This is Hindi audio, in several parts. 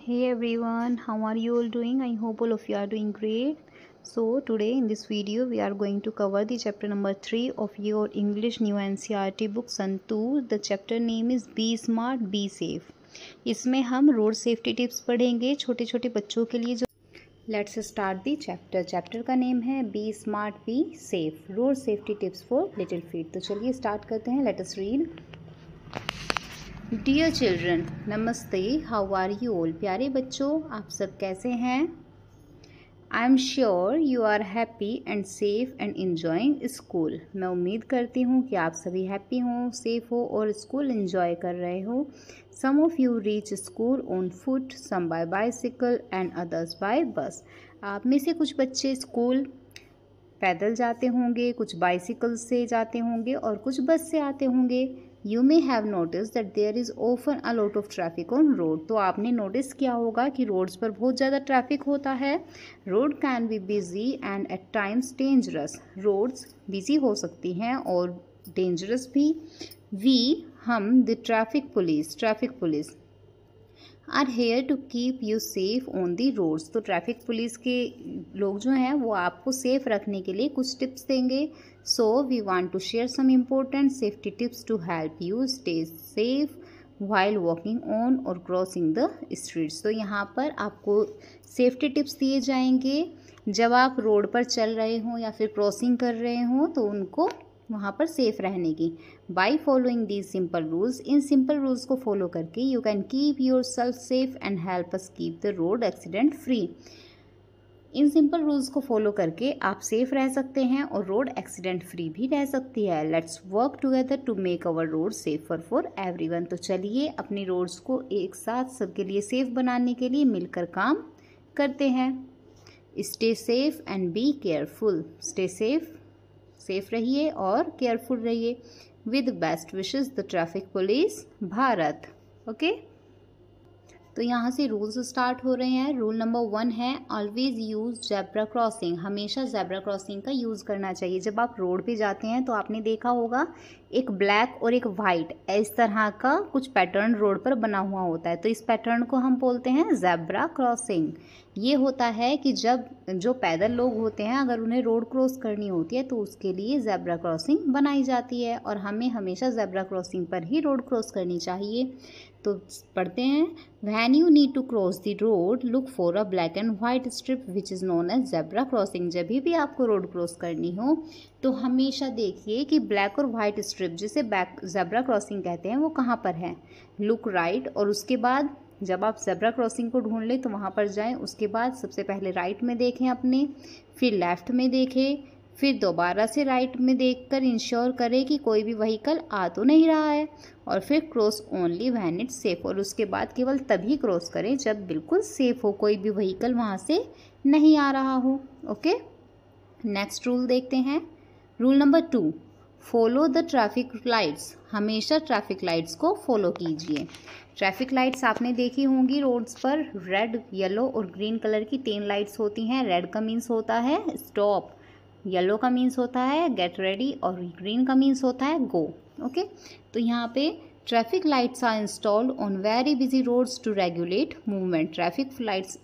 Hey everyone, how are you all doing? I hope all of you are doing great. So today in this video we are going to cover the chapter number 3 of your English New NCERT book Sun 2. The chapter name is Be Smart, Be Safe. इसमें हम रोड सेफ्टी टिप्स पढ़ेंगे छोटे छोटे बच्चों के लिए। जो लेट्स स्टार्ट दी चैप्टर का नेम है be smart be safe, road safety tips for little feet. तो चलिए स्टार्ट करते हैं। Let us read. Dear children, नमस्ते, हाउ आर यू ऑल। प्यारे बच्चों, आप सब कैसे हैं। I am sure you are happy and safe and enjoying school. मैं उम्मीद करती हूँ कि आप सभी हैप्पी हों, सेफ हो और स्कूल एंजॉय कर रहे हो। Some of you reach school on foot, some by bicycle and others by bus. आप में से कुछ बच्चे स्कूल पैदल जाते होंगे, कुछ बाइसिकल से जाते होंगे और कुछ बस से आते होंगे। You may have noticed that there is often a lot of traffic on road. तो आपने नोटिस किया होगा कि रोड्स पर बहुत ज़्यादा ट्रैफिक होता है। Road can be busy and at times dangerous. Roads busy हो सकती हैं और डेंजरस भी। हम the traffic police are here to keep you safe on the roads. तो ट्रैफिक पुलिस के लोग जो हैं वो आपको सेफ रखने के लिए कुछ टिप्स देंगे। So we want to share some important safety tips to help you stay safe while walking on और क्रॉसिंग द स्ट्रीट्स। तो यहाँ पर आपको सेफ्टी टिप्स दिए जाएंगे जब आप रोड पर चल रहे हों या फिर क्रॉसिंग कर रहे हों, तो उनको वहाँ पर सेफ रहने की। By following these simple rules, in simple rules को फॉलो करके you can keep your self safe and help us keep the road accident free. In simple rules को फॉलो करके आप सेफ रह सकते हैं और रोड एक्सीडेंट फ्री भी रह सकती है। Let's work together to make our road safer for everyone. तो चलिए अपनी रोड्स को एक साथ सबके लिए सेफ बनाने के लिए मिलकर काम करते हैं। Stay safe and be careful. Stay safe रहिए और केयरफुल रहिए। With best wishes the traffic police Bharat. Okay, तो यहाँ से रूल्स स्टार्ट हो रहे हैं। रूल नंबर 1 है ऑलवेज यूज जेब्रा क्रॉसिंग। हमेशा जेब्रा क्रॉसिंग का यूज़ करना चाहिए। जब आप रोड पे जाते हैं तो आपने देखा होगा एक ब्लैक और एक वाइट इस तरह का कुछ पैटर्न रोड पर बना हुआ होता है, तो इस पैटर्न को हम बोलते हैं जेब्रा क्रॉसिंग। ये होता है कि जब जो पैदल लोग होते हैं अगर उन्हें रोड क्रॉस करनी होती है तो उसके लिए जेब्रा क्रॉसिंग बनाई जाती है और हमें हमेशा जेब्रा क्रॉसिंग पर ही रोड क्रॉस करनी चाहिए। तो पढ़ते हैं, when you need to cross the road look for a black and white strip which is known as zebra crossing. जब भी आपको रोड क्रॉस करनी हो तो हमेशा देखिए कि ब्लैक और वाइट स्ट्रिप जिसे जेब्रा क्रॉसिंग कहते हैं वो कहाँ पर है। लुक राइट, और उसके बाद जब आप जेब्रा क्रॉसिंग को ढूंढ लें तो वहाँ पर जाएं। उसके बाद सबसे पहले राइट में देखें अपने, फिर लेफ़्ट में देखें, फिर दोबारा से राइट में देखकर इंश्योर करें कि कोई भी व्हीकल आ तो नहीं रहा है, और फिर cross only when it's safe. और उसके बाद केवल तभी क्रॉस करें जब बिल्कुल सेफ हो, कोई भी व्हीकल वहाँ से नहीं आ रहा हो। ओके, नेक्स्ट रूल देखते हैं। Rule number 2, follow the traffic lights. हमेशा ट्रैफिक लाइट्स को फॉलो कीजिए। ट्रैफिक लाइट्स आपने देखी होंगी रोड्स पर, रेड, येलो और ग्रीन कलर की 3 लाइट्स होती हैं। रेड का मीन्स होता है स्टॉप, येलो का मीन्स होता है गेट रेडी और ग्रीन का मीन्स होता है गो। ओके, तो यहाँ पे traffic lights are installed on very busy roads to regulate movement. Traffic lights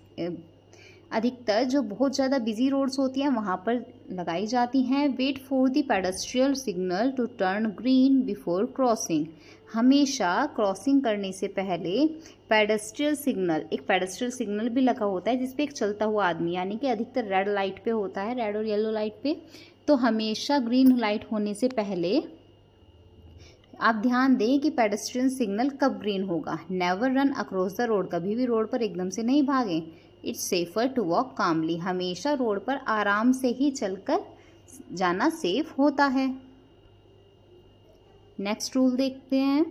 अधिकतर जो बहुत ज़्यादा बिजी रोड्स होती हैं वहाँ पर लगाई जाती हैं। Wait for the pedestrian signal to turn green before crossing. हमेशा क्रॉसिंग करने से पहले पेडेस्ट्रियल सिग्नल भी लगा होता है जिसपे एक चलता हुआ आदमी, यानी कि अधिकतर रेड लाइट पे होता है, रेड और येलो लाइट पे। तो हमेशा ग्रीन लाइट होने से पहले आप ध्यान दें कि पेडेस्ट्रियन सिग्नल कब ग्रीन होगा। Never run across the road. कभी भी रोड पर एकदम से नहीं भागें। इट्स सेफर टू वॉक कामली। हमेशा रोड पर आराम से ही चलकर जाना सेफ होता है। नेक्स्ट रूल देखते हैं।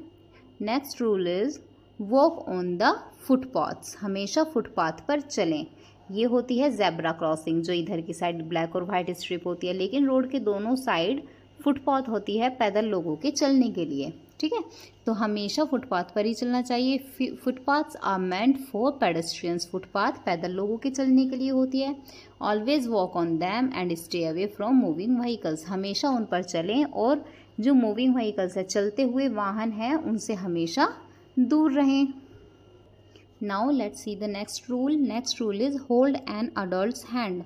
Next rule is walk on the footpaths. हमेशा फुटपाथ पर चलें। ये होती है जेब्रा क्रॉसिंग, जो इधर की साइड ब्लैक और वाइट स्ट्रिप होती है, लेकिन रोड के दोनों साइड फुटपाथ होती है पैदल लोगों के चलने के लिए। ठीक है, तो हमेशा फुटपाथ पर ही चलना चाहिए। Footpaths are meant for pedestrians. Footpath पैदल लोगों के चलने के लिए होती है। Always walk on them and stay away from moving vehicles. हमेशा उन पर चलें और जो मूविंग व्हीकल्स है, चलते हुए वाहन हैं, उनसे हमेशा दूर रहें। Now let's see the next rule. Next rule is hold an adult's hand.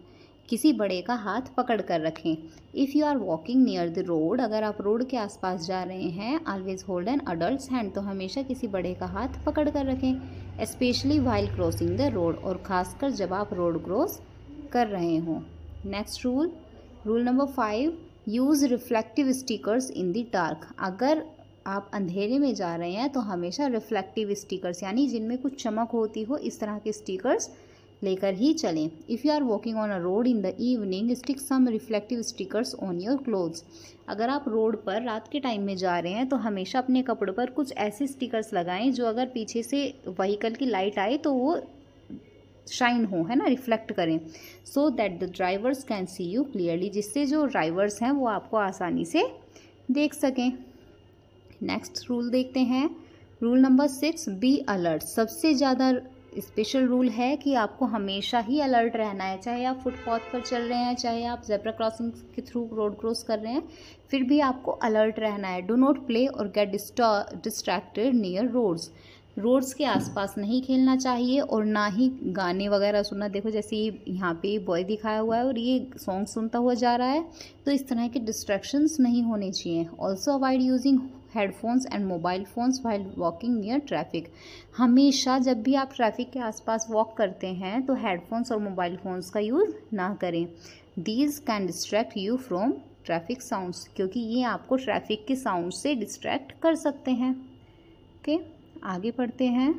किसी बड़े का हाथ पकड़ कर रखें. If you are walking near the road, अगर आप रोड के आसपास जा रहे हैं, always hold an adult's hand, तो हमेशा किसी बड़े का हाथ पकड़ कर रखें. Specially while crossing the road, और ख़ासकर जब आप रोड क्रॉस कर रहे हों. Next rule, rule number 5, use reflective stickers in the dark. अगर आप अंधेरे में जा रहे हैं तो हमेशा रिफ्लेक्टिव स्टिकर्स, यानी जिनमें कुछ चमक होती हो, इस तरह के स्टिकर्स लेकर ही चलें. If you are walking on a road in the evening, stick some reflective stickers on your clothes. अगर आप रोड पर रात के टाइम में जा रहे हैं तो हमेशा अपने कपड़ों पर कुछ ऐसे स्टिकर्स लगाएं जो अगर पीछे से व्हीकल की लाइट आए तो वो शाइन हो, है ना, रिफ्लेक्ट करें. So that the drivers can see you clearly, जिससे जो ड्राइवर्स हैं वो आपको आसानी से देख सकें. नेक्स्ट रूल देखते हैं. Rule number 6, be alert. सबसे ज़्यादा स्पेशल रूल है कि आपको हमेशा ही अलर्ट रहना है. चाहे आप फुटपाथ पर चल रहे हैं, चाहे आप जेब्रा क्रॉसिंग के थ्रू रोड क्रॉस कर रहे हैं, फिर भी आपको अलर्ट रहना है. डू नॉट प्ले और get distracted near roads. Roads के आसपास नहीं खेलना चाहिए और ना ही गाने वगैरह सुनना. देखो जैसे यहाँ पे बॉय दिखाया हुआ है और ये सॉन्ग सुनता हुआ जा रहा है, तो इस तरह के डिस्ट्रैक्शंस नहीं होने चाहिए. Also avoid using headphones and mobile phones while walking near traffic. हमेशा जब भी आप ट्रैफिक के आसपास वॉक करते हैं तो हेडफोन्स और मोबाइल फ़ोन्स का यूज़ ना करें. These can distract you from traffic sounds, क्योंकि ये आपको ट्रैफिक के साउंड से डिस्ट्रैक्ट कर सकते हैं. ओके, आगे पढ़ते हैं.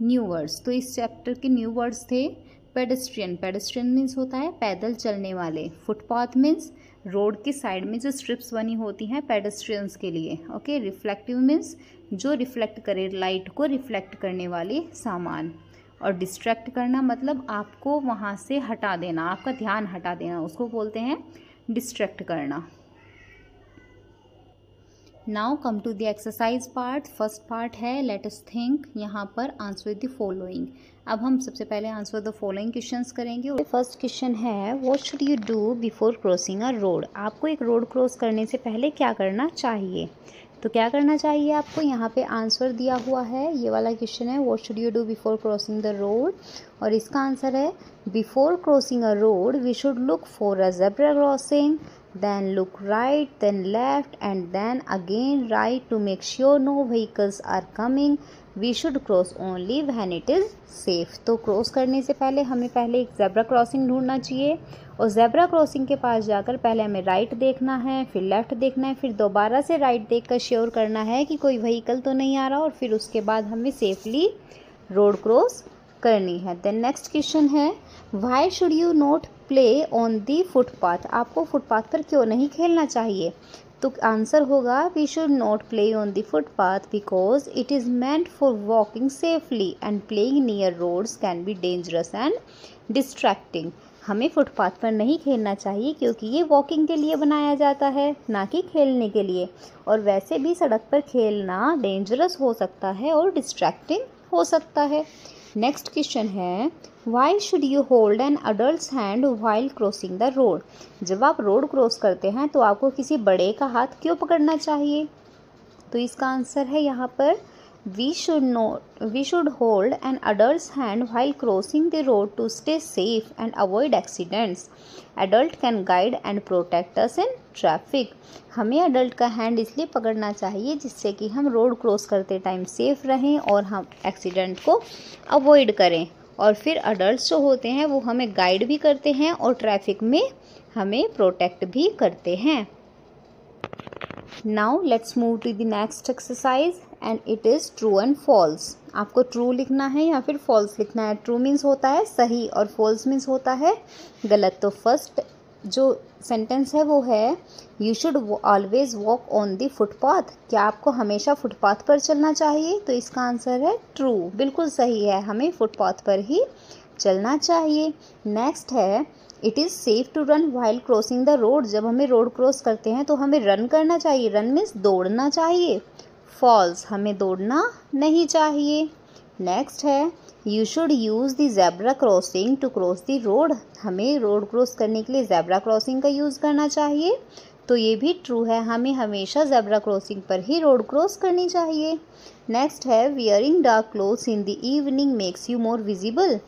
New words. तो इस चैप्टर के न्यू वर्ड्स थे पेडेस्ट्रियन. पेडेस्ट्रियन मीन्स होता है पैदल चलने वाले. फुटपाथ मीन्स रोड के साइड में जो स्ट्रिप्स बनी होती हैं पेडेस्ट्रियंस के लिए. ओके, रिफ्लेक्टिव मीन्स जो रिफ्लेक्ट करे, लाइट को रिफ्लेक्ट करने वाले सामान. और डिस्ट्रैक्ट करना मतलब आपको वहाँ से हटा देना, आपका ध्यान हटा देना, उसको बोलते हैं डिस्ट्रैक्ट करना. Now come to the exercise part. First part है लेट अस थिंक. यहाँ पर आंसर द फॉलोइंग. अब हम सबसे पहले आंसर द फॉलोइंग क्वेश्चंस करेंगे. फर्स्ट क्वेश्चन है what should you do before crossing a road. आपको एक रोड क्रॉस करने से पहले क्या करना चाहिए. तो क्या करना चाहिए आपको, यहाँ पे आंसर दिया हुआ है. ये वाला क्वेश्चन है what should you do before crossing the road, और इसका आंसर है before crossing a road we should look for a zebra crossing, then look right, then left, and then again right to make sure no vehicles are coming. We should cross only when it is safe. तो क्रॉस करने से पहले हमें पहले एक ज़ेब्रा क्रॉसिंग ढूंढना चाहिए, और ज़ेब्रा क्रॉसिंग के पास जाकर पहले हमें राइट देखना है, फिर लेफ़्ट देखना है, फिर दोबारा से राइट देखकर श्योर करना है कि कोई व्हीकल तो नहीं आ रहा, और फिर उसके बाद हमें सेफली रोड क्रॉस करनी है. देन नेक्स्ट क्वेश्चन है why should you not play on the footpath. आपको फुटपाथ पर क्यों नहीं खेलना चाहिए. तो आंसर होगा we should not play on the footpath because it is meant for walking safely and playing near roads can be dangerous and distracting. हमें फुटपाथ पर नहीं खेलना चाहिए क्योंकि ये वॉकिंग के लिए बनाया जाता है, ना कि खेलने के लिए, और वैसे भी सड़क पर खेलना डेंजरस हो सकता है और डिस्ट्रैक्टिंग हो सकता है. नेक्स्ट क्वेश्चन है why should you hold an adult's hand while crossing the road. जब आप रोड क्रॉस करते हैं तो आपको किसी बड़े का हाथ क्यों पकड़ना चाहिए. तो इसका आंसर है यहाँ पर we should hold an adult's hand while crossing the road to stay safe and avoid accidents. Adult can guide and protect us in traffic. हमें अडल्ट का हैंड इसलिए पकड़ना चाहिए जिससे कि हम रोड क्रॉस करते टाइम सेफ रहें और हम एक्सीडेंट को अवॉइड करें. और फिर अडल्ट्स जो होते हैं वो हमें गाइड भी करते हैं और ट्रैफिक में हमें प्रोटेक्ट भी करते हैं. Now let's move to the next exercise and it is true and false. आपको ट्रू लिखना है या फिर फॉल्स लिखना है. ट्रू मीन्स होता है सही और फॉल्स मीन्स होता है गलत. तो फर्स्ट जो सेंटेंस है वो है you should always walk on the footpath. क्या आपको हमेशा फुटपाथ पर चलना चाहिए. तो इसका आंसर है ट्रू, बिल्कुल सही है, हमें फुटपाथ पर ही चलना चाहिए. नेक्स्ट है it is safe to run while crossing the road. जब हमें रोड क्रॉस करते हैं तो हमें रन करना चाहिए. रन मीन्स दौड़ना चाहिए. फॉल्स, हमें दौड़ना नहीं चाहिए. नेक्स्ट है you should use the zebra crossing to cross the road. हमें रोड क्रॉस करने के लिए ज़ेब्रा क्रॉसिंग का यूज़ करना चाहिए. तो ये भी ट्रू है, हमें हमेशा ज़ेब्रा क्रॉसिंग पर ही रोड क्रॉस करनी चाहिए। नेक्स्ट है wearing dark clothes in the evening makes you more visible.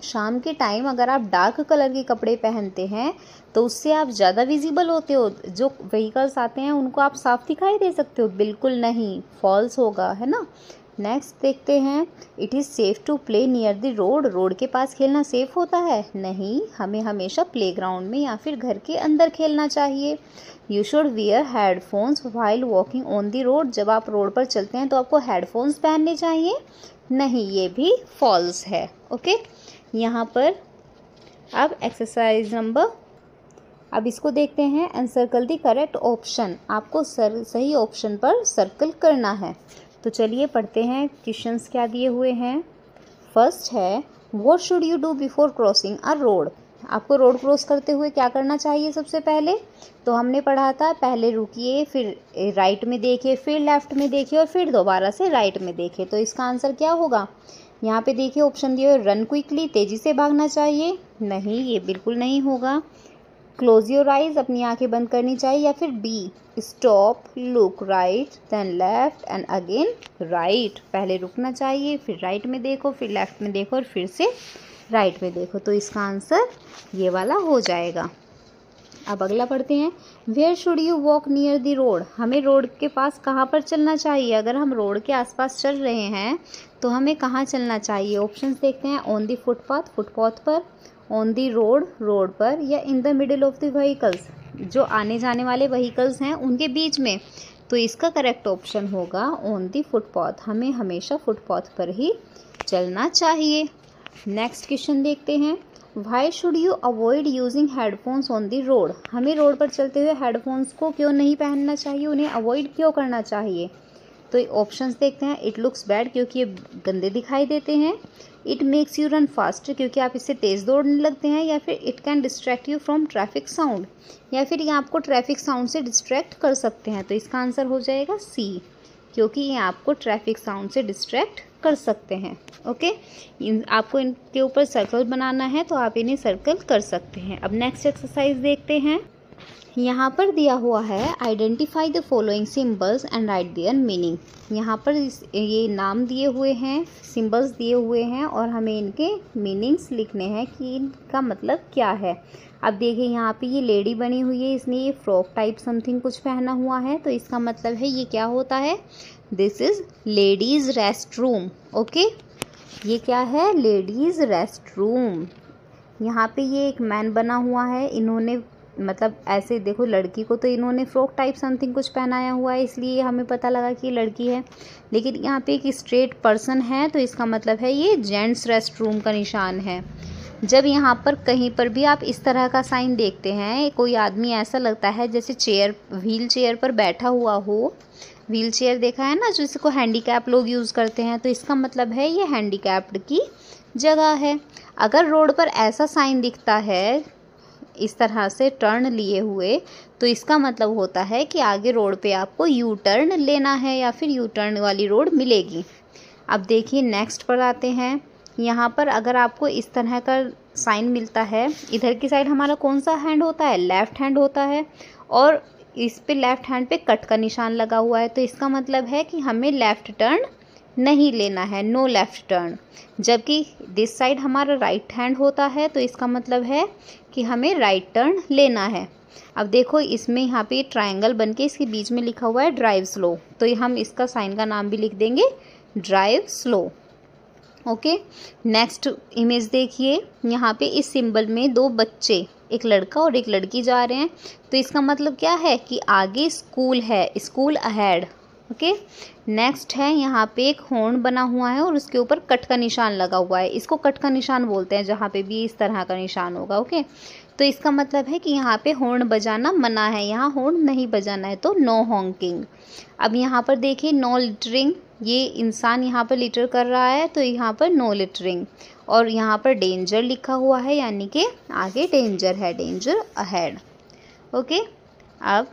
शाम के टाइम अगर आप डार्क कलर के कपड़े पहनते हैं तो उससे आप ज़्यादा विजिबल होते हो, जो व्हीकल्स आते हैं उनको आप साफ दिखाई दे सकते हो। बिल्कुल नहीं, फॉल्स होगा, है ना। नेक्स्ट देखते हैं, it is safe to play near the road. Road के पास खेलना सेफ़ होता है? नहीं, हमें हमेशा प्लेग्राउंड में या फिर घर के अंदर खेलना चाहिए। You should wear headphones while walking on the road. जब आप रोड पर चलते हैं तो आपको हेडफोन्स पहनने चाहिए? नहीं, ये भी फॉल्स है। ओके, यहाँ पर अब एक्सरसाइज नंबर, अब इसको देखते हैं। Encircle the correct option. आपको सही ऑप्शन पर सर्कल करना है। तो चलिए पढ़ते हैं क्वेश्चंस क्या दिए हुए हैं। फर्स्ट है, what should you do before crossing a road. आपको रोड क्रॉस करते हुए क्या करना चाहिए सबसे पहले? तो हमने पढ़ा था, पहले रुकिए, फिर राइट में देखिए, फिर लेफ्ट में देखिए और फिर दोबारा से राइट में देखिए। तो इसका आंसर क्या होगा? यहाँ पे देखिए ऑप्शन दिए हुए, रन क्विकली, तेज़ी से भागना चाहिए। नहीं, ये बिल्कुल नहीं होगा। क्लोज योर आइज, अपनी आंखें बंद करनी चाहिए। या फिर B, stop, look right then left and again right. पहले रुकना चाहिए, फिर राइट में देखो, फिर लेफ्ट में देखो और फिर से राइट में देखो। तो इसका आंसर ये वाला हो जाएगा। अब अगला पढ़ते हैं, where should you walk near the road. हमें रोड के पास कहाँ पर चलना चाहिए? अगर हम रोड के आसपास चल रहे हैं तो हमें कहाँ चलना चाहिए? ऑप्शंस देखते हैं। ऑन द फुटपाथ, फुटपाथ पर, ऑन द रोड, रोड पर, या in the middle of the vehicles, जो आने जाने वाले व्हीकल्स हैं उनके बीच में। तो इसका करेक्ट ऑप्शन होगा ऑन द फुटपाथ। हमें हमेशा फुटपाथ पर ही चलना चाहिए। नेक्स्ट क्वेश्चन देखते हैं, why should you avoid using headphones on the road. हमें रोड पर चलते हुए हेडफोन्स को क्यों नहीं पहनना चाहिए, उन्हें अवॉइड क्यों करना चाहिए? तो ऑप्शंस देखते हैं। इट लुक्स बैड, क्योंकि ये गंदे दिखाई देते हैं। It makes you run faster, क्योंकि आप इससे तेज़ दौड़ने लगते हैं। या फिर it can distract you from traffic sound, या फिर ये आपको ट्रैफिक साउंड से डिस्ट्रैक्ट कर सकते हैं। तो इसका आंसर हो जाएगा सी, क्योंकि ये आपको ट्रैफिक साउंड से डिस्ट्रैक्ट कर सकते हैं। ओके, आपको इनके ऊपर सर्कल बनाना है तो आप इन्हें सर्कल कर सकते हैं। अब नेक्स्ट एक्सरसाइज देखते हैं। यहाँ पर दिया हुआ है, identify the following symbols and right there meaning. यहाँ पर ये नाम दिए हुए हैं, सिम्बल्स दिए हुए हैं और हमें इनके मीनिंग्स लिखने हैं कि इनका मतलब क्या है। अब देखिए यहाँ पे ये लेडी बनी हुई है, इसने ये फ्रॉक टाइप समथिंग कुछ पहना हुआ है, तो इसका मतलब है ये क्या होता है? This is ladies rest room. Okay, ये क्या है? Ladies rest room. यहाँ पे ये एक मैन बना हुआ है, इन्होंने मतलब ऐसे देखो, लड़की को तो इन्होंने फ्रॉक टाइप समथिंग कुछ पहनाया हुआ है, इसलिए हमें पता लगा कि ये लड़की है। लेकिन यहाँ पे एक स्ट्रेट पर्सन है, तो इसका मतलब है ये जेंट्स रेस्ट रूम का निशान है। जब यहाँ पर कहीं पर भी आप इस तरह का साइन देखते हैं, कोई आदमी ऐसा लगता है जैसे चेयर, व्हील चेयर पर बैठा हुआ हो। व्हील चेयर देखा है ना, जो इसको हैंडीकैप लोग यूज़ करते हैं, तो इसका मतलब है ये हैंडीकैप्ड की जगह है। अगर रोड पर ऐसा साइन दिखता है इस तरह से टर्न लिए हुए, तो इसका मतलब होता है कि आगे रोड पे आपको यू टर्न लेना है या फिर यू टर्न वाली रोड मिलेगी। अब देखिए नेक्स्ट पर आते हैं। यहाँ पर अगर आपको इस तरह का साइन मिलता है, इधर की साइड हमारा कौन सा हैंड होता है? लेफ़्ट हैंड होता है, और इस पे लेफ़्ट हैंड पे कट का निशान लगा हुआ है, तो इसका मतलब है कि हमें लेफ़्ट टर्न नहीं लेना है, नो लेफ़्ट टर्न। जबकि दिस साइड हमारा राइट हैंड होता है, तो इसका मतलब है कि हमें राइट टर्न लेना है। अब देखो इसमें यहाँ पे ट्रायंगल बनके इसके बीच में लिखा हुआ है ड्राइव स्लो, तो ये हम इसका साइन का नाम भी लिख देंगे drive slow. Okay, next image देखिए। यहाँ पे इस सिंबल में दो बच्चे, एक लड़का और एक लड़की जा रहे हैं, तो इसका मतलब क्या है कि आगे स्कूल है, स्कूल अहेड। ओके, नेक्स्ट है यहाँ पे एक हॉर्न बना हुआ है और उसके ऊपर कट का निशान लगा हुआ है, इसको कट का निशान बोलते हैं जहाँ पे भी इस तरह का निशान होगा। ओके, तो इसका मतलब है कि यहाँ पे हॉर्न बजाना मना है, यहाँ हॉर्न नहीं बजाना है, तो नो हॉन्किंग। अब यहाँ पर देखिए नो लिटरिंग, ये इंसान यहाँ पर लिटर कर रहा है, तो यहाँ पर नो लिटरिंग। और यहाँ पर डेंजर लिखा हुआ है, यानी कि आगे डेंजर है, डेंजर अहेड। ओके, अब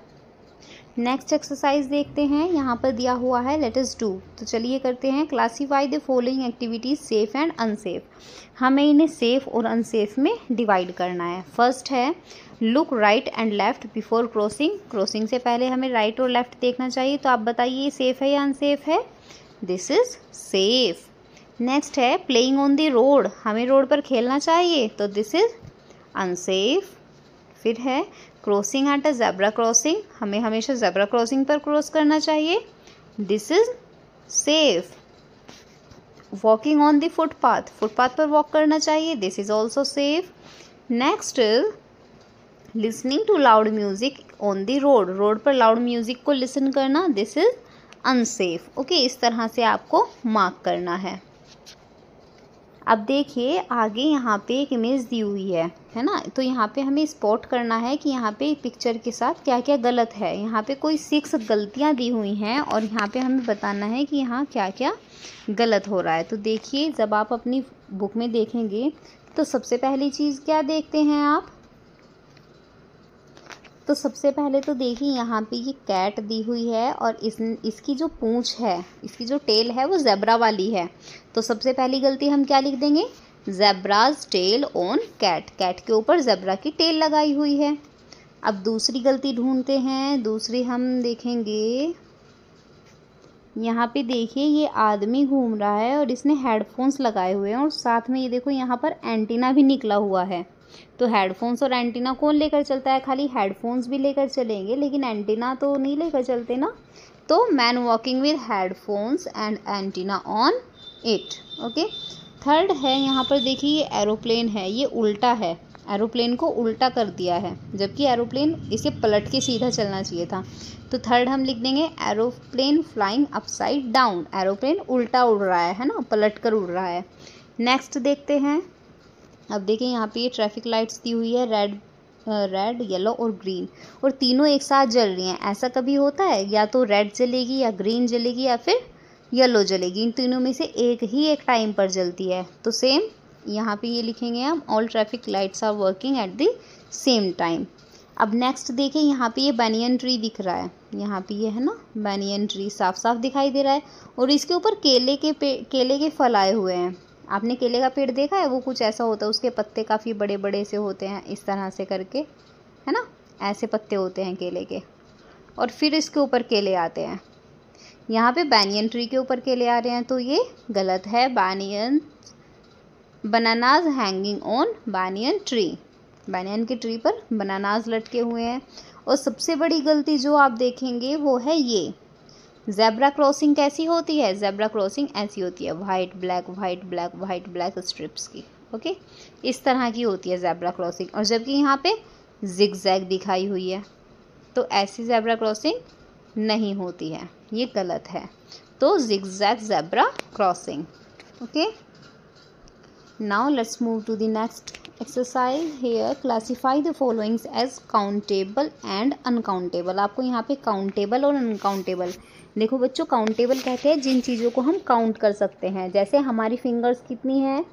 नेक्स्ट एक्सरसाइज देखते हैं, यहाँ पर दिया हुआ है लेट अस डू। तो चलिए करते हैं। Classify the following activities safe and unsafe. हमें इन्हें सेफ और अनसेफ में डिवाइड करना है। फर्स्ट है look right and left before crossing. Crossing से पहले हमें राइट और लेफ्ट देखना चाहिए। तो आप बताइए ये सेफ है या अनसेफ है? This is safe. नेक्स्ट है प्लेइंग ऑन द रोड। हमें रोड पर खेलना चाहिए, तो दिस इज अनसेफ। फिर है crossing at a zebra crossing. हमें हमेशा जेब्रा क्रॉसिंग पर क्रॉस करना चाहिए, this is safe. Walking on the footpath, footpath पर वॉक करना चाहिए, this is also safe. Next is listening to loud music on the road. Road पर लाउड म्यूजिक को लिसन करना, दिस इज अनसेफ। ओके, इस तरह से आपको मार्क करना है। अब देखिए आगे यहाँ पे एक इमेज दी हुई है ना। तो यहाँ पे हमें स्पॉट करना है कि यहाँ पे पिक्चर के साथ क्या क्या गलत है। यहाँ पे कोई 6 गलतियाँ दी हुई हैं और यहाँ पे हमें बताना है कि यहाँ क्या क्या गलत हो रहा है। तो देखिए जब आप अपनी बुक में देखेंगे तो सबसे पहली चीज़ क्या देखते हैं आप? तो सबसे पहले तो देखिए यहाँ पे ये कैट दी हुई है और इसकी जो पूंछ है, इसकी जो टेल है वो ज़ेब्रा वाली है। तो सबसे पहली गलती हम क्या लिख देंगे? ज़ेब्राज टेल ऑन कैट। कैट के ऊपर ज़ेब्रा की टेल लगाई हुई है। अब दूसरी गलती ढूंढते हैं। दूसरी हम देखेंगे, यहाँ पे देखिए ये आदमी घूम रहा है और इसने हेडफोन्स लगाए हुए हैं और साथ में ये देखो यहाँ पर एंटीना भी निकला हुआ है। तो हेडफोन्स और एंटीना कौन लेकर चलता है? खाली हेडफोन्स भी लेकर चलेंगे लेकिन एंटीना तो नहीं लेकर चलते ना। तो man walking with headphones and antenna on it. Okay, third है यहाँ पर देखिए ये एरोप्लेन है, ये उल्टा है। एरोप्लेन को उल्टा कर दिया है जबकि एरोप्लेन इसे पलट के सीधा चलना चाहिए था। तो थर्ड हम लिख देंगे aeroplane flying upside down. Aeroplane उल्टा उड़ रहा है ना, पलट कर उड़ रहा है। नेक्स्ट देखते हैं। अब देखिए यहाँ पे ये ट्रैफिक लाइट्स दी हुई है, रेड येलो और ग्रीन, और तीनों एक साथ जल रही हैं। ऐसा कभी होता है? या तो रेड जलेगी या ग्रीन जलेगी या फिर येलो जलेगी। इन तीनों में से एक ही एक टाइम पर जलती है। तो सेम यहाँ पे ये लिखेंगे हम, all traffic lights are working at the same time. अब नेक्स्ट देखिए यहाँ पे ये बैनियन ट्री दिख रहा है। यहाँ पे ये है ना बैनियन ट्री, साफ साफ दिखाई दे रहा है और इसके ऊपर केले के फल आए हुए हैं। आपने केले का पेड़ देखा है? वो कुछ ऐसा होता है, उसके पत्ते काफ़ी बड़े बड़े से होते हैं, इस तरह से करके, है ना, ऐसे पत्ते होते हैं केले के और फिर इसके ऊपर केले आते हैं। यहाँ पे बैनियन ट्री के ऊपर केले आ रहे हैं तो ये गलत है। Bananas hanging on banyan tree. Banyan के ट्री पर बनानाज लटके हुए हैं। और सबसे बड़ी गलती जो आप देखेंगे वो है ये, ज़ेब्रा क्रॉसिंग कैसी होती है? ज़ेब्रा क्रॉसिंग ऐसी होती है, white black white black white black strips की। ओके, इस तरह की होती है ज़ेब्रा क्रॉसिंग। और जबकि यहाँ पे जिग जैग दिखाई हुई है, तो ऐसी ज़ेब्रा क्रॉसिंग नहीं होती है, ये गलत है। तो zigzag zebra crossing. Okay, now let's move to the next exercise. Here classify the followings as countable and uncountable. आपको यहाँ पे काउंटेबल और अनकाउंटेबल, देखो बच्चों, काउंटेबल कहते हैं जिन चीज़ों को हम काउंट कर सकते हैं। जैसे हमारी फिंगर्स कितनी हैं?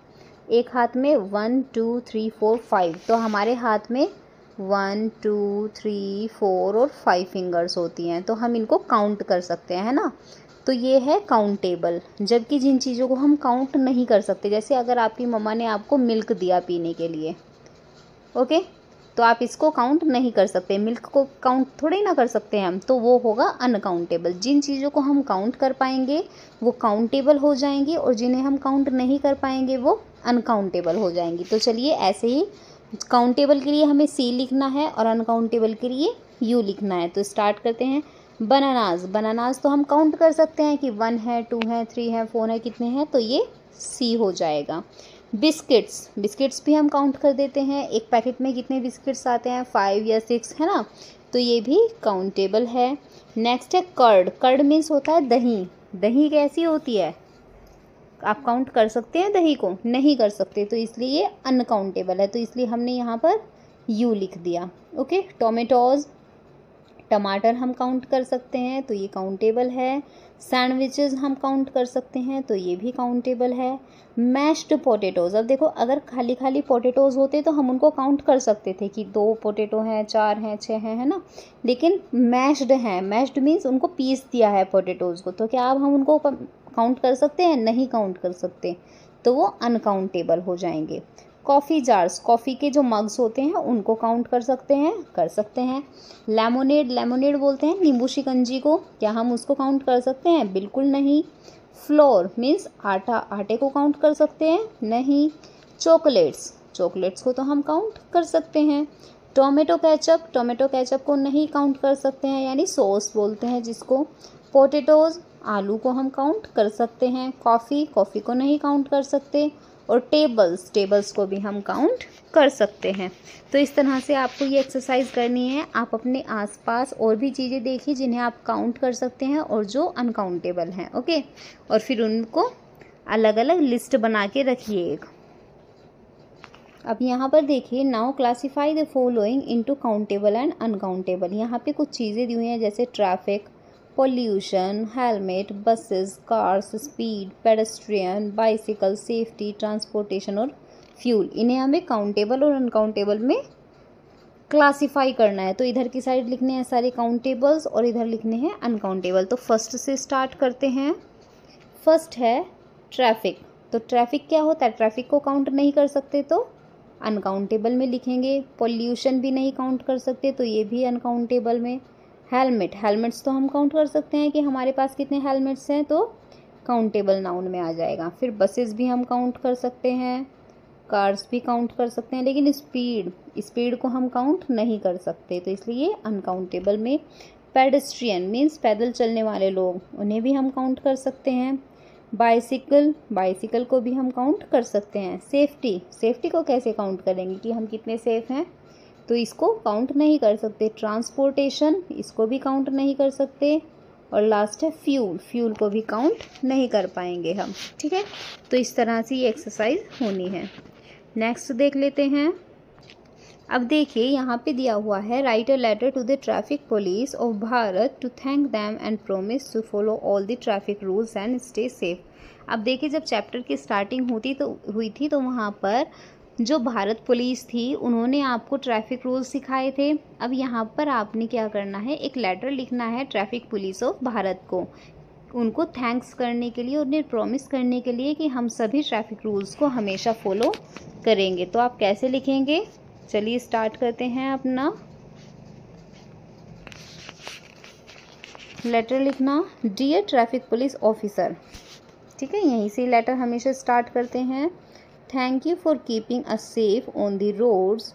एक हाथ में 1 2 3 4 5, तो हमारे हाथ में 1 2 3 4 और 5 फिंगर्स होती हैं, तो हम इनको काउंट कर सकते हैं, है ना। तो ये है काउंटेबल। जबकि जिन चीज़ों को हम काउंट नहीं कर सकते, जैसे अगर आपकी मम्मा ने आपको मिल्क दिया पीने के लिए, ओके, तो आप इसको काउंट नहीं कर सकते, मिल्क को काउंट थोड़ी ना कर सकते हैं हम, तो वो होगा अनकाउंटेबल। जिन चीज़ों को हम काउंट कर पाएंगे वो काउंटेबल हो जाएंगी और जिन्हें हम काउंट नहीं कर पाएंगे वो अनकाउंटेबल हो जाएंगी। तो चलिए ऐसे ही काउंटेबल के लिए हमें सी लिखना है और अनकाउंटेबल के लिए यू लिखना है। तो स्टार्ट करते हैं। बनानाज, बनानाज तो हम काउंट कर सकते हैं कि 1 है 2 है 3 है 4 है, कितने हैं, तो ये सी हो जाएगा। बिस्किट्स, बिस्किट्स भी हम काउंट कर देते हैं, एक पैकेट में कितने बिस्किट्स आते हैं, 5 या 6, है ना, तो ये भी काउंटेबल है। नेक्स्ट है कर्ड। कर्ड मीन्स होता है दही। दही कैसी होती है? आप काउंट कर सकते हैं दही को? नहीं कर सकते, तो इसलिए ये अनकाउंटेबल है, तो इसलिए हमने यहाँ पर यू लिख दिया। ओके, टोमेटोज, टमाटर हम काउंट कर सकते हैं तो ये काउंटेबल है। सैंडविचेस हम काउंट कर सकते हैं तो ये भी काउंटेबल है। मैश्ड पोटैटोज, अब देखो अगर खाली खाली पोटैटोज होते तो हम उनको काउंट कर सकते थे कि 2 पोटैटो हैं, 4 हैं, 6 हैं, है ना। लेकिन मैश्ड हैं, मैश्ड मीन्स उनको पीस दिया है पोटैटोज को, तो क्या अब हम उनको काउंट कर सकते हैं? नहीं काउंट कर सकते, तो वो अनकाउंटेबल हो जाएंगे। कॉफ़ी जार्स, कॉफ़ी के जो मग्स होते हैं उनको काउंट कर सकते हैं? कर सकते हैं। लेमोनेड, लेमोनेड बोलते हैं नींबू शिकंजी को, क्या हम उसको काउंट कर सकते हैं? बिल्कुल नहीं। फ्लोर मीन्स आटा, आटे को काउंट कर सकते हैं? नहीं। चॉकलेट्स, चॉकलेट्स को तो हम काउंट कर सकते हैं। टोमेटो केचप, टोमेटो केचप को नहीं काउंट कर सकते हैं, यानी सॉस बोलते हैं जिसको। पोटैटोज, आलू को हम काउंट कर सकते हैं। कॉफ़ी, कॉफ़ी को नहीं काउंट कर सकते। और टेबल्स, टेबल्स को भी हम काउंट कर सकते हैं। तो इस तरह से आपको ये एक्सरसाइज करनी है। आप अपने आसपास और भी चीज़ें देखिए जिन्हें आप काउंट कर सकते हैं और जो अनकाउंटेबल हैं, ओके। और फिर उनको अलग अलग लिस्ट बना के रखिए एक। अब यहाँ पर देखिए, now classify the following into countable and uncountable. यहाँ पे कुछ चीज़ें दी हुई हैं जैसे traffic, pollution, helmet, buses, cars, speed, pedestrian, bicycle, safety, transportation और फ्यूल। इन्हें हमें काउंटेबल और अनकाउंटेबल में क्लासीफाई करना है। तो इधर की साइड लिखने हैं सारे काउंटेबल्स और इधर लिखने हैं अनकाउंटेबल। तो फर्स्ट से स्टार्ट करते हैं। फर्स्ट है ट्रैफिक। तो ट्रैफिक क्या होता है? ट्रैफिक को काउंट नहीं कर सकते तो अनकाउंटेबल में लिखेंगे। पोल्यूशन भी नहीं काउंट कर सकते तो ये भी अनकाउंटेबल में। हेलमेट, हेलमेट्स तो हम काउंट कर सकते हैं कि हमारे पास कितने हेलमेट्स हैं, तो काउंटेबल नाउन में आ जाएगा। फिर बसेस भी हम काउंट कर सकते हैं, कार्स भी काउंट कर सकते हैं, लेकिन स्पीड, स्पीड को हम काउंट नहीं कर सकते तो इसलिए अनकाउंटेबल में। पेडेस्ट्रियन मीन्स पैदल चलने वाले लोग, उन्हें भी हम काउंट कर सकते हैं। बाइसिकल, बाइसिकल को भी हम काउंट कर सकते हैं। सेफ्टी, सेफ्टी को कैसे काउंट करेंगे कि हम कितने सेफ हैं, तो इसको काउंट नहीं कर सकते। ट्रांसपोर्टेशन, इसको भी काउंट नहीं कर सकते। और लास्ट है फ्यूल, फ्यूल को भी काउंट नहीं कर पाएंगे हम, ठीक है। तो इस तरह से ये एक्सरसाइज होनी है। नेक्स्ट देख लेते हैं। अब देखिए यहाँ पे दिया हुआ है, write a letter to the traffic police of Bharat to thank them and promise to follow all the traffic rules and stay safe. अब देखिए जब चैप्टर की स्टार्टिंग हुई थी तो वहाँ पर जो भारत पुलिस थी उन्होंने आपको ट्रैफिक रूल्स सिखाए थे। अब यहाँ पर आपने क्या करना है, एक लेटर लिखना है ट्रैफिक पुलिस ऑफ भारत को, उनको थैंक्स करने के लिए, उन्हें प्रॉमिस करने के लिए कि हम सभी ट्रैफिक रूल्स को हमेशा फॉलो करेंगे। तो आप कैसे लिखेंगे, चलिए स्टार्ट करते हैं अपना लेटर लिखना। डियर ट्रैफिक पुलिस ऑफिसर, ठीक है, यहीं से लेटर हमेशा स्टार्ट करते हैं। Thank you for keeping us safe on the roads.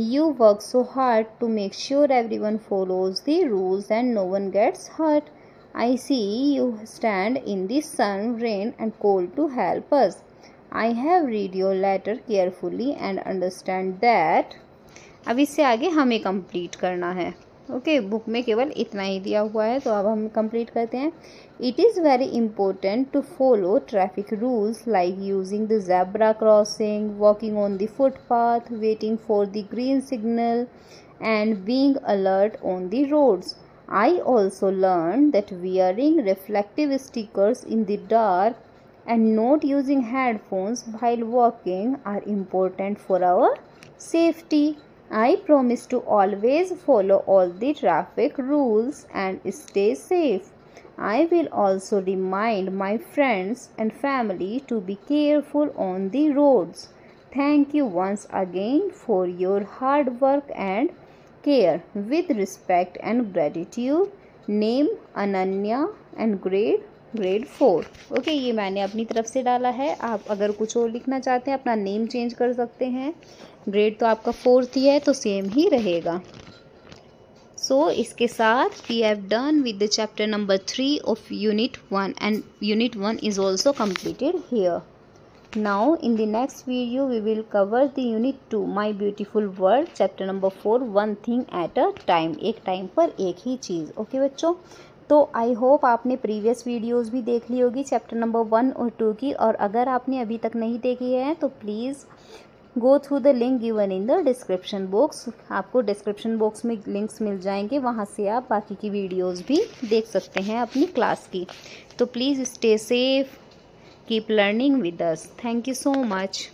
You work so hard to make sure everyone follows the rules and no one gets hurt. I see you stand in the sun, rain and cold to help us. I have read your letter carefully and understand that. अब इससे आगे हमें कंप्लीट करना है, ओके। बुक में केवल इतना ही दिया हुआ है तो अब हम कंप्लीट करते हैं। It is very important to follow traffic rules like using the zebra crossing, walking on the footpath, waiting for the green signal, and being alert on the roads. I also learned that wearing reflective stickers in the dark and not using headphones while walking are important for our safety. I promise to always follow all the traffic rules and stay safe. I will also remind my friends and family to be careful on the roads. Thank you once again for your hard work and care. With respect and gratitude, name Ananya and grade 4. Okay, ये मैंने अपनी तरफ से डाला है। आप अगर कुछ और लिखना चाहते हैं अपना नेम चेंज कर सकते हैं। ग्रेड तो आपका 4th ही है तो सेम ही रहेगा। सो इसके साथ we have done with the chapter number 3 of unit 1 and unit 1 is also completed here. Now in the next video we will cover the unit 2 my beautiful world chapter number 4 one thing at a time, एक टाइम पर एक ही चीज़। ओके बच्चों, तो आई होप आपने प्रीवियस वीडियोस भी देख ली होगी चैप्टर नंबर 1 और 2 की, और अगर आपने अभी तक नहीं देखी है तो please go through the link given in the description box. आपको डिस्क्रिप्शन बॉक्स में लिंक्स मिल जाएंगे, वहाँ से आप बाकी की वीडियोस भी देख सकते हैं अपनी क्लास की। तो please stay safe, keep learning with us. Thank you so much.